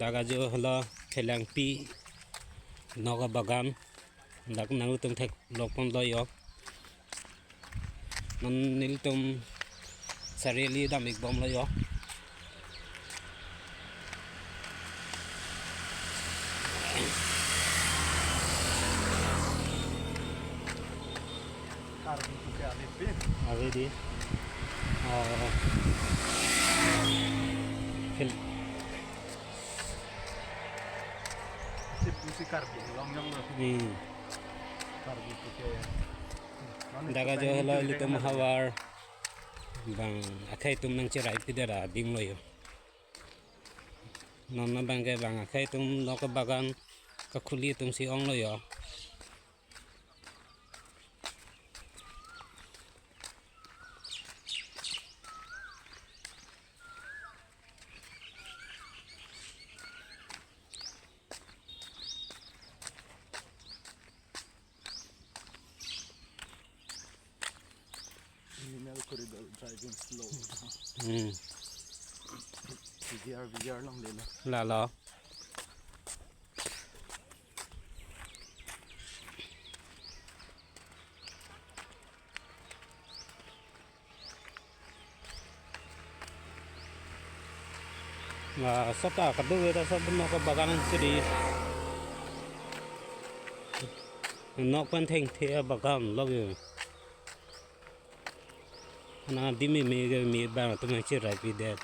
daga jo holo phelangpi noga bagan dak nang tum thek lokpon loyo non nil tum sareli damik bom loyo Akhei di daga jo helo litum hawar bang akhei tum nang cherai pidera ding loyo non na bang ke bang akhei tum nok bagan ka khuli tum si ong loyo corridor driving slow. VR lang nila. Lalo. Và sắp cả đôi ta sắp nó có bagan sidi. Nó quen thành thế bagan lagi. Nah di mi ba tu macam cherai pidet.